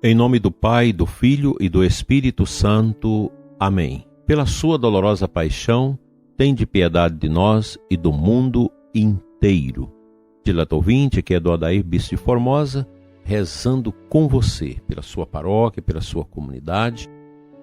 Em nome do Pai, do Filho e do Espírito Santo. Amém. Pela sua dolorosa paixão, tende piedade de nós e do mundo inteiro. Dileto ouvinte, que é do Adair Bispo de Formosa, rezando com você, pela sua paróquia, pela sua comunidade,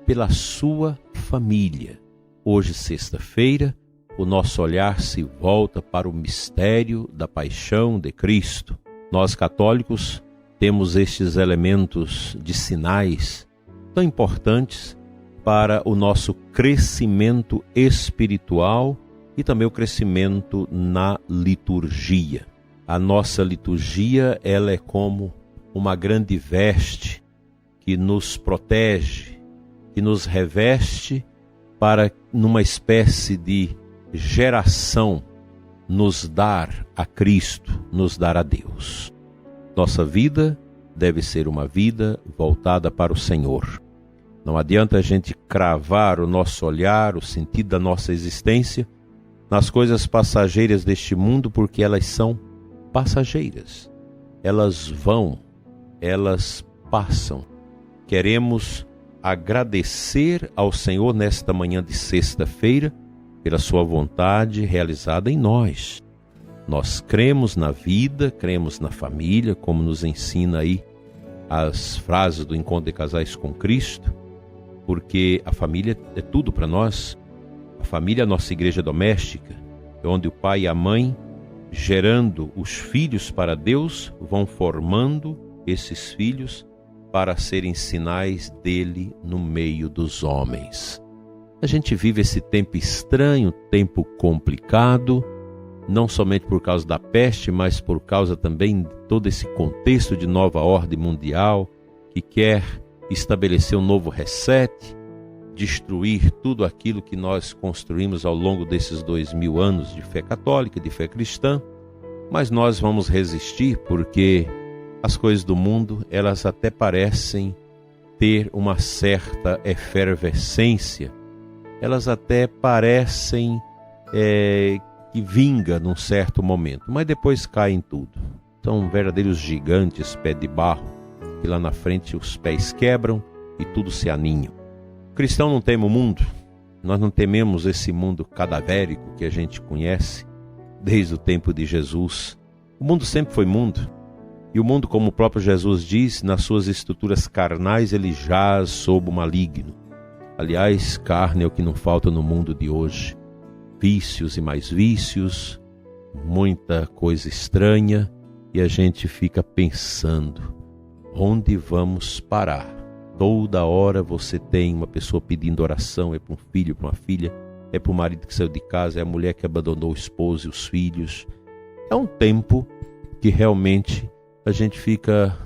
pela sua família. Hoje, sexta-feira, o nosso olhar se volta para o mistério da paixão de Cristo. Nós, católicos, temos estes elementos de sinais tão importantes para o nosso crescimento espiritual e também o crescimento na liturgia. A nossa liturgia, ela é como uma grande veste que nos protege, que nos reveste para, numa espécie de geração, nos dar a Cristo, nos dar a Deus. Nossa vida deve ser uma vida voltada para o Senhor. Não adianta a gente cravar o nosso olhar, o sentido da nossa existência nas coisas passageiras deste mundo, porque elas são passageiras. Elas vão, elas passam. Queremos agradecer ao Senhor nesta manhã de sexta-feira pela sua vontade realizada em nós. Nós cremos na vida, cremos na família, como nos ensina aí as frases do Encontro de Casais com Cristo, porque a família é tudo para nós. A família é a nossa igreja doméstica, onde o pai e a mãe, gerando os filhos para Deus, vão formando esses filhos para serem sinais dele no meio dos homens. A gente vive esse tempo estranho, tempo complicado, não somente por causa da peste, mas por causa também de todo esse contexto de nova ordem mundial que quer estabelecer um novo reset, destruir tudo aquilo que nós construímos ao longo desses 2000 anos de fé católica, de fé cristã. Mas nós vamos resistir, porque as coisas do mundo, elas até parecem ter uma certa efervescência, elas até parecem que vinga num certo momento, mas depois caem tudo. São verdadeiros gigantes, pé de barro, que lá na frente os pés quebram e tudo se aninha. O cristão não teme o mundo, nós não tememos esse mundo cadavérico que a gente conhece desde o tempo de Jesus. O mundo sempre foi mundo, e o mundo, como o próprio Jesus diz, nas suas estruturas carnais, ele jaz sob o maligno. Aliás, carne é o que não falta no mundo de hoje. Vícios e mais vícios, muita coisa estranha, e a gente fica pensando, onde vamos parar? Toda hora você tem uma pessoa pedindo oração, é para um filho, para uma filha, é para o marido que saiu de casa, é a mulher que abandonou o esposo e os filhos. É um tempo que realmente a gente fica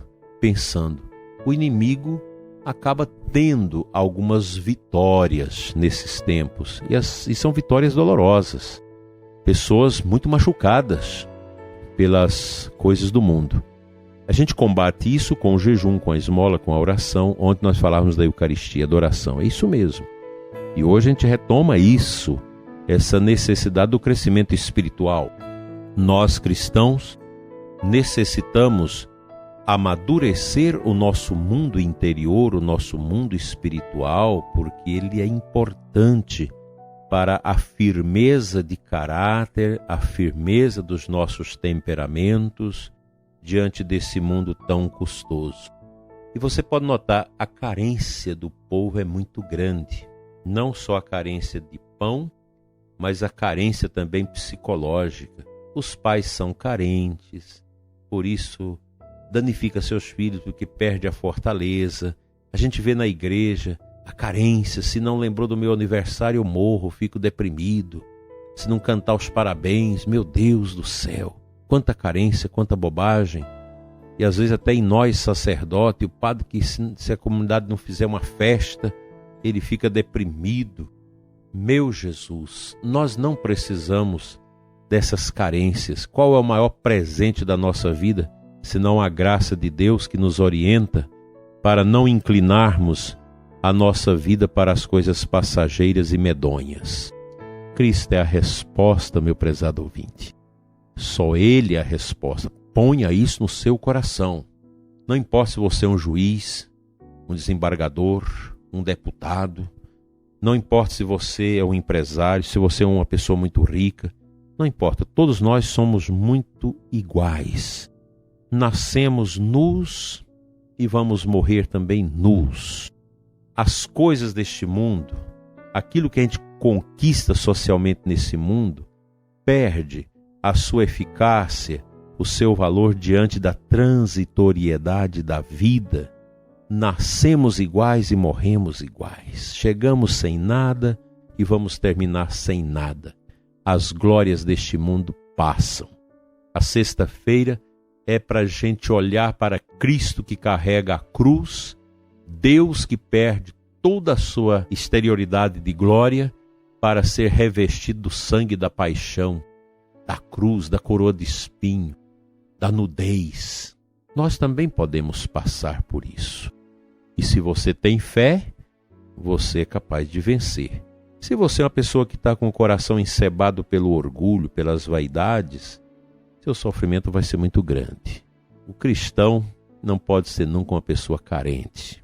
pensando. O inimigo acaba tendo algumas vitórias nesses tempos, e são vitórias dolorosas. Pessoas muito machucadas pelas coisas do mundo. A gente combate isso com o jejum, com a esmola, com a oração. Ontem nós falávamos da Eucaristia, da oração. É isso mesmo. E hoje a gente retoma isso, essa necessidade do crescimento espiritual. Nós, cristãos, necessitamos amadurecer o nosso mundo interior, o nosso mundo espiritual, porque ele é importante para a firmeza de caráter, a firmeza dos nossos temperamentos diante desse mundo tão custoso. E você pode notar, a carência do povo é muito grande. Não só a carência de pão, mas a carência também psicológica. Os pais são carentes, por isso danifica seus filhos, porque perde a fortaleza. A gente vê na igreja a carência. Se não lembrou do meu aniversário, eu morro, fico deprimido. Se não cantar os parabéns, meu Deus do céu, quanta carência, quanta bobagem. E às vezes até em nós, sacerdote, o padre, que se a comunidade não fizer uma festa, ele fica deprimido. Meu Jesus, nós não precisamos dessas carências. Qual é o maior presente da nossa vida, senão a graça de Deus que nos orienta para não inclinarmos a nossa vida para as coisas passageiras e medonhas? Cristo é a resposta, meu prezado ouvinte. Só Ele é a resposta. Ponha isso no seu coração. Não importa se você é um juiz, um desembargador, um deputado. Não importa se você é um empresário, se você é uma pessoa muito rica, não importa, todos nós somos muito iguais. Nascemos nus e vamos morrer também nus. As coisas deste mundo, aquilo que a gente conquista socialmente nesse mundo, perde a sua eficácia, o seu valor diante da transitoriedade da vida. Nascemos iguais e morremos iguais. Chegamos sem nada e vamos terminar sem nada. As glórias deste mundo passam. A sexta-feira é para a gente olhar para Cristo que carrega a cruz, Deus que perde toda a sua exterioridade de glória para ser revestido do sangue da paixão, da cruz, da coroa de espinho, da nudez. Nós também podemos passar por isso. E se você tem fé, você é capaz de vencer. Se você é uma pessoa que está com o coração encebado pelo orgulho, pelas vaidades, seu sofrimento vai ser muito grande. O cristão não pode ser nunca uma pessoa carente.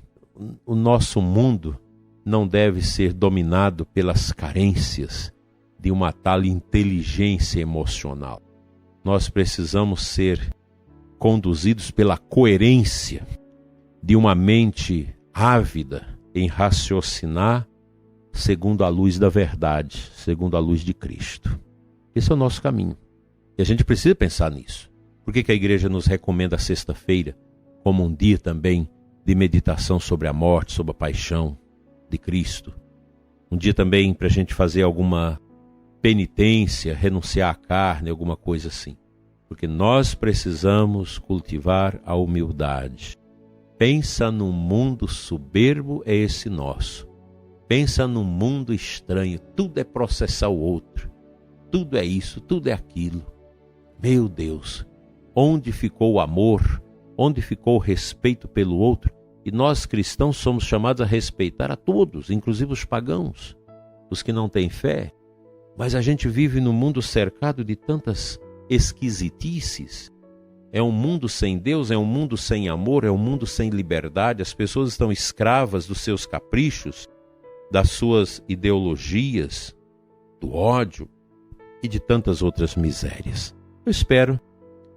O nosso mundo não deve ser dominado pelas carências de uma tal inteligência emocional. Nós precisamos ser conduzidos pela coerência de uma mente ávida em raciocinar segundo a luz da verdade, segundo a luz de Cristo. Esse é o nosso caminho. E a gente precisa pensar nisso. Por que a igreja nos recomenda a sexta-feira como um dia também de meditação sobre a morte, sobre a paixão de Cristo? Um dia também para a gente fazer alguma penitência, renunciar à carne, alguma coisa assim. Porque nós precisamos cultivar a humildade. Pensa num mundo soberbo, é esse nosso. Pensa num mundo estranho, tudo é processar o outro. Tudo é isso, tudo é aquilo. Meu Deus, onde ficou o amor? Onde ficou o respeito pelo outro? E nós cristãos somos chamados a respeitar a todos, inclusive os pagãos, os que não têm fé. Mas a gente vive num mundo cercado de tantas esquisitices. É um mundo sem Deus, é um mundo sem amor, é um mundo sem liberdade. As pessoas estão escravas dos seus caprichos, das suas ideologias, do ódio e de tantas outras misérias. Eu espero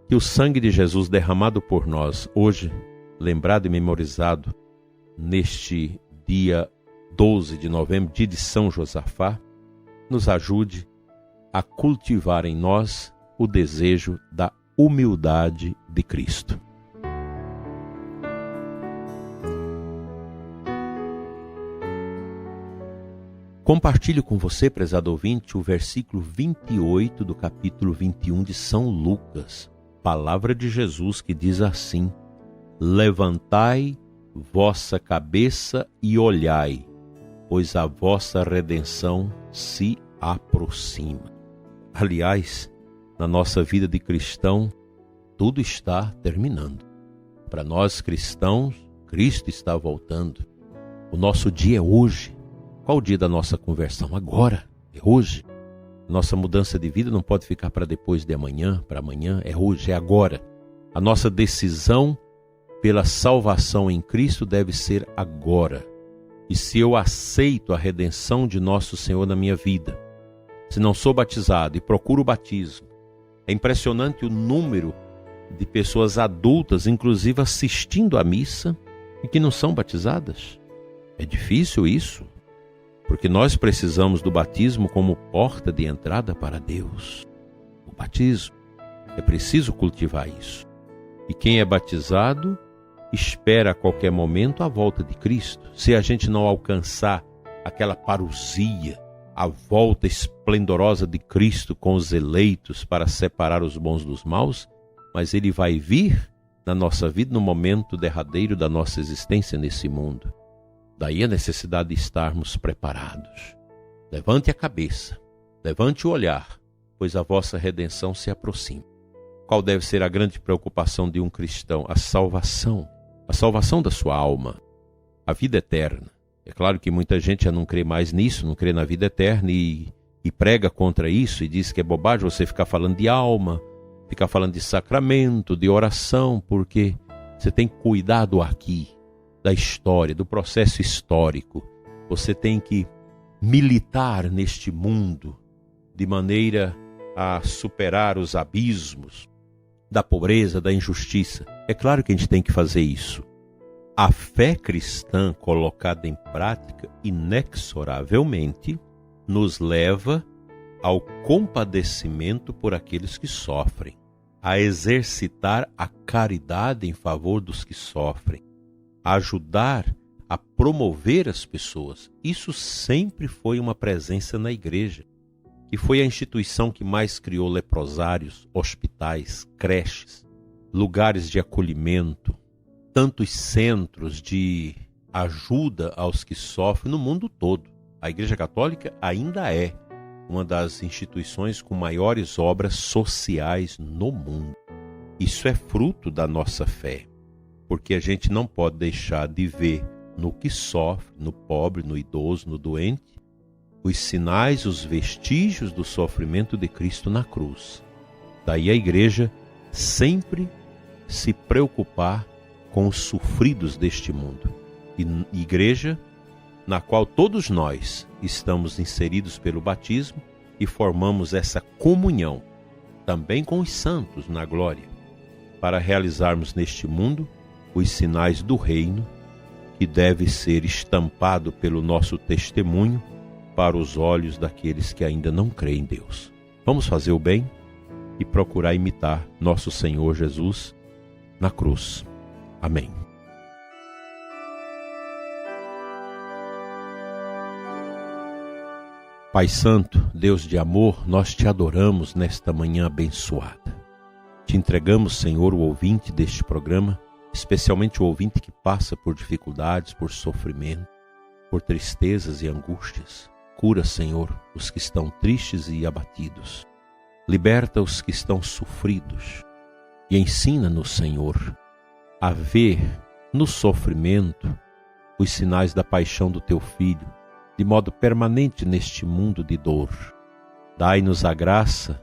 que o sangue de Jesus derramado por nós hoje, lembrado e memorizado neste dia 12 de novembro, dia de São Josafá, nos ajude a cultivar em nós o desejo da humildade de Cristo. Compartilho com você, prezado ouvinte, o versículo 28 do capítulo 21 de São Lucas, palavra de Jesus que diz assim: levantai vossa cabeça e olhai, pois a vossa redenção se aproxima. Aliás, na nossa vida de cristão, tudo está terminando. Para nós cristãos, Cristo está voltando. O nosso dia é hoje. Qual o dia da nossa conversão? Agora, é hoje. Nossa mudança de vida não pode ficar para depois de amanhã, para amanhã, é hoje, é agora. A nossa decisão pela salvação em Cristo deve ser agora. E se eu aceito a redenção de nosso Senhor na minha vida, se não sou batizado e procuro o batismo, é impressionante o número de pessoas adultas, inclusive assistindo à missa, e que não são batizadas. É difícil isso, porque nós precisamos do batismo como porta de entrada para Deus. O batismo, é preciso cultivar isso. E quem é batizado espera a qualquer momento a volta de Cristo. Se a gente não alcançar aquela parousia, a volta esplendorosa de Cristo com os eleitos para separar os bons dos maus, mas Ele vai vir na nossa vida no momento derradeiro da nossa existência nesse mundo. Daí a necessidade de estarmos preparados. Levante a cabeça, levante o olhar, pois a vossa redenção se aproxima. Qual deve ser a grande preocupação de um cristão? A salvação da sua alma, a vida eterna. É claro que muita gente já não crê mais nisso, não crê na vida eterna e prega contra isso e diz que é bobagem você ficar falando de alma, ficar falando de sacramento, de oração, porque você tem que cuidar do aqui, da história, do processo histórico. Você tem que militar neste mundo de maneira a superar os abismos da pobreza, da injustiça. É claro que a gente tem que fazer isso. A fé cristã colocada em prática, inexoravelmente, nos leva ao compadecimento por aqueles que sofrem, a exercitar a caridade em favor dos que sofrem, a ajudar a promover as pessoas. Isso sempre foi uma presença na igreja, que foi a instituição que mais criou leprosários, hospitais, creches, lugares de acolhimento, tantos centros de ajuda aos que sofrem no mundo todo. A Igreja Católica ainda é uma das instituições com maiores obras sociais no mundo. Isso é fruto da nossa fé, porque a gente não pode deixar de ver no que sofre, no pobre, no idoso, no doente, os sinais, os vestígios do sofrimento de Cristo na cruz. Daí a igreja sempre se preocupar com os sofridos deste mundo. E igreja na qual todos nós estamos inseridos pelo batismo e formamos essa comunhão também com os santos na glória, para realizarmos neste mundo os sinais do reino, que deve ser estampado pelo nosso testemunho para os olhos daqueles que ainda não creem em Deus. Vamos fazer o bem e procurar imitar nosso Senhor Jesus na cruz. Amém. Pai Santo, Deus de amor, nós te adoramos nesta manhã abençoada. Te entregamos, Senhor, o ouvinte deste programa, especialmente o ouvinte que passa por dificuldades, por sofrimento, por tristezas e angústias. Cura, Senhor, os que estão tristes e abatidos. Liberta os que estão sofridos. E ensina-nos, Senhor, a ver no sofrimento os sinais da paixão do Teu Filho, de modo permanente neste mundo de dor. Dai-nos a graça,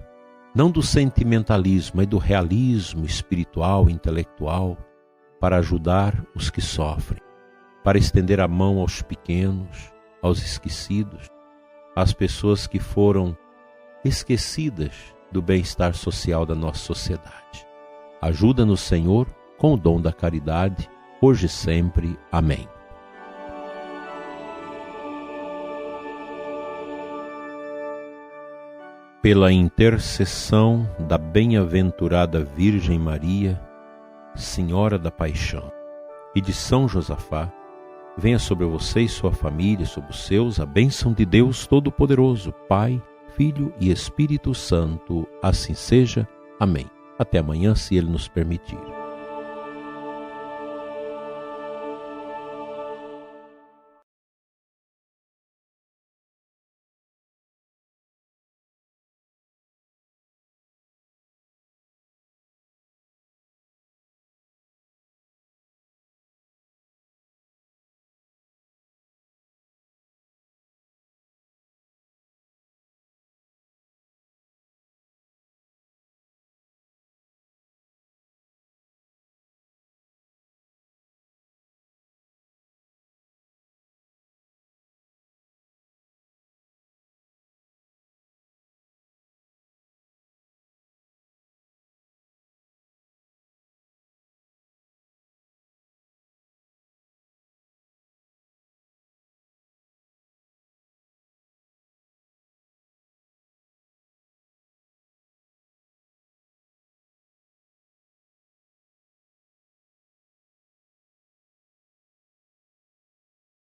não do sentimentalismo, mas do realismo espiritual e intelectual, para ajudar os que sofrem, para estender a mão aos pequenos, aos esquecidos, às pessoas que foram esquecidas do bem-estar social da nossa sociedade. Ajuda-nos, Senhor, com o dom da caridade, hoje e sempre. Amém. Pela intercessão da bem-aventurada Virgem Maria, Senhora da Paixão, e de São Josafá, venha sobre você e sua família, sobre os seus, a bênção de Deus Todo-Poderoso, Pai, Filho e Espírito Santo. Assim seja. Amém. Até amanhã, se Ele nos permitir.